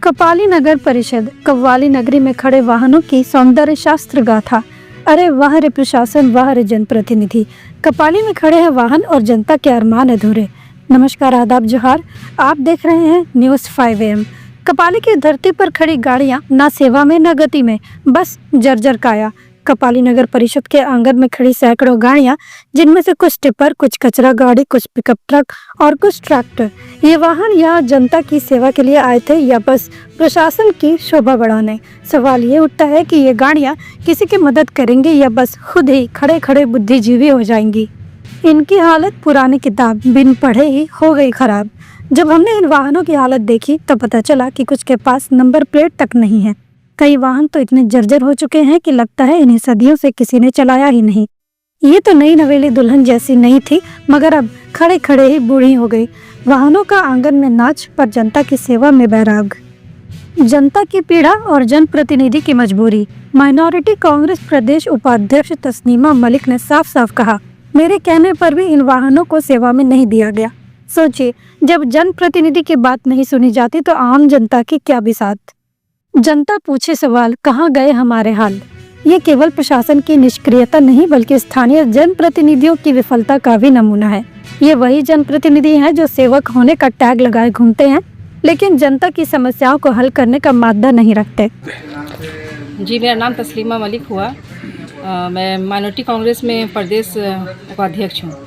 कपाली नगर परिषद कव्वाली नगरी में खड़े वाहनों की सौंदर्य शास्त्र गाथा। अरे वाह रे प्रशासन, वाह रे जनप्रतिनिधि। कपाली में खड़े हैं वाहन और जनता के अरमान अधूरे। नमस्कार, आदाब, जोहार। आप देख रहे हैं न्यूज़ 5 AM। कपाली की धरती पर खड़ी गाड़ियां ना सेवा में न गति में, बस जर्जर काया। कपाली नगर परिषद के आंगन में खड़ी सैकड़ों गाड़ियां, जिनमें से कुछ टिप्पर, कुछ कचरा गाड़ी, कुछ पिकअप ट्रक और कुछ ट्रैक्टर। ये वाहन यहाँ जनता की सेवा के लिए आए थे या बस प्रशासन की शोभा बढ़ाने? सवाल ये उठता है कि ये गाड़ियाँ किसी की मदद करेंगी या बस खुद ही खड़े खड़े बुद्धिजीवी हो जाएंगी। इनकी हालत पुरानी किताब बिन पढ़े ही हो गई खराब। जब हमने इन वाहनों की हालत देखी तो पता चला कि कुछ के पास नंबर प्लेट तक नहीं है। कई वाहन तो इतने जर्जर हो चुके हैं कि लगता है इन्हें सदियों से किसी ने चलाया ही नहीं। ये तो नई नवेली दुल्हन जैसी नहीं थी, मगर अब खड़े खड़े ही बूढ़ी हो गई। वाहनों का आंगन में नाच, पर जनता की सेवा में बैराग। जनता की पीड़ा और जनप्रतिनिधि की मजबूरी। माइनॉरिटी कांग्रेस प्रदेश उपाध्यक्ष तस्नीमा मलिक ने साफ साफ कहा, मेरे कहने पर भी इन वाहनों को सेवा में नहीं दिया गया। सोचिए, जब जनप्रतिनिधि की बात नहीं सुनी जाती तो आम जनता की क्या बिसात। जनता पूछे सवाल, कहाँ गए हमारे हाल। ये केवल प्रशासन की निष्क्रियता नहीं, बल्कि स्थानीय जनप्रतिनिधियों की विफलता का भी नमूना है। ये वही जनप्रतिनिधि हैं जो सेवक होने का टैग लगाए घूमते हैं, लेकिन जनता की समस्याओं को हल करने का मादा नहीं रखते। जी, मेरा नाम तस्लीमा मलिक हुआ। मैं माइनॉरिटी कांग्रेस में प्रदेश उपाध्यक्ष हूँ।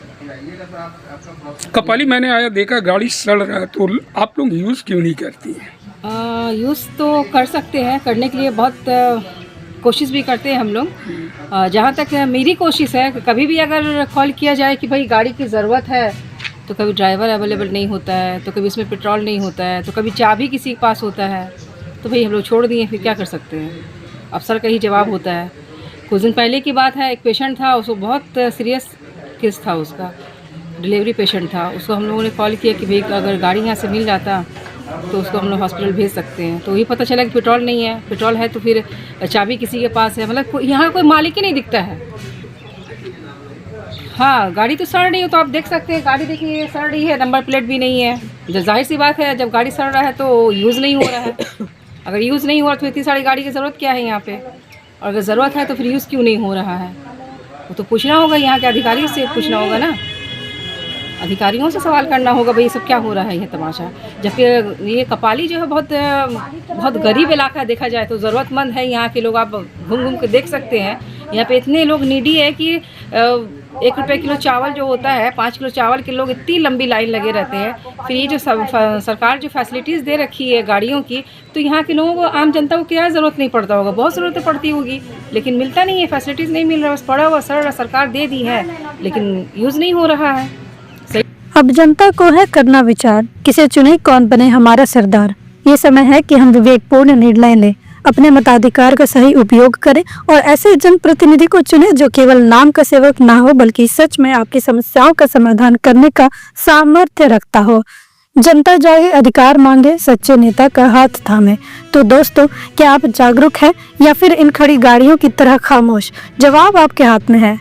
कपाली मैंने आया देखा गाड़ी सड़ रहा है, तो आप लोग यूज़ क्यों नहीं करती हैं? यूज़ तो कर सकते हैं, करने के लिए बहुत कोशिश भी करते हैं हम लोग। जहाँ तक मेरी कोशिश है, कभी भी अगर कॉल किया जाए कि भाई गाड़ी की ज़रूरत है, तो कभी ड्राइवर अवेलेबल नहीं होता है, तो कभी उसमें पेट्रोल नहीं होता है, तो कभी चाबी किसी के पास होता है, तो भाई हम लोग छोड़ दिए, फिर क्या कर सकते हैं। अफसर का ही जवाब होता है। कुछ दिन पहले की बात है, एक पेशेंट था, उसको बहुत सीरियस केस था, उसका डिलीवरी पेशेंट था। उसको हम लोगों ने कॉल किया कि भाई अगर गाड़ी यहाँ से मिल जाता तो उसको हम लोग हॉस्पिटल भेज सकते हैं। तो ये पता चला कि पेट्रोल नहीं है, पेट्रोल है तो फिर चाबी किसी के पास है, मतलब यहाँ कोई मालिक ही नहीं दिखता है। हाँ, गाड़ी तो सड़ रही हो तो आप देख सकते हैं, गाड़ी देखिए सड़ रही है, नंबर प्लेट भी नहीं है। जब जाहिर सी बात है, जब गाड़ी सड़ रहा है तो यूज़ नहीं हो रहा है। अगर यूज़ नहीं हो रहा तो इतनी सारी गाड़ी की ज़रूरत क्या है यहाँ पे, और अगर ज़रूरत है तो फिर यूज़ क्यों नहीं हो रहा है, वो तो पूछना होगा, यहाँ के अधिकारी से पूछना होगा ना, अधिकारियों से सवाल करना होगा, भाई ये सब क्या हो रहा है, ये तमाशा। जबकि ये कपाली जो है बहुत गरीब इलाका देखा जाए तो ज़रूरतमंद है। यहाँ के लोग आप घूम घूम के देख सकते हैं, यहाँ पे इतने लोग नीडी है कि 1 रुपये किलो चावल जो होता है, 5 किलो चावल के लोग इतनी लंबी लाइन लगे रहते हैं। फिर ये जो सरकार जो फैसिलिटीज़ दे रखी है गाड़ियों की, तो यहाँ के लोगों को, आम जनता को क्या ज़रूरत नहीं पड़ता होगा, बहुत ज़रूरत पड़ती होगी, लेकिन मिलता नहीं है, फैसिलिटीज़ नहीं मिल रहा, बस पड़ा हुआ सड़ रहा। सरकार दे दी है लेकिन यूज़ नहीं हो रहा है। अब जनता को है करना विचार, किसे चुने, कौन बने हमारा सरदार। ये समय है कि हम विवेकपूर्ण निर्णय लें, अपने मताधिकार का सही उपयोग करें और ऐसे जनप्रतिनिधि को चुने जो केवल नाम का सेवक ना हो, बल्कि सच में आपकी समस्याओं का समाधान करने का सामर्थ्य रखता हो। जनता जाए, अधिकार मांगे, सच्चे नेता का हाथ थामे। तो दोस्तों, क्या आप जागरूक हैं या फिर इन खड़ी गाड़ियों की तरह खामोश? जवाब आपके हाथ में है।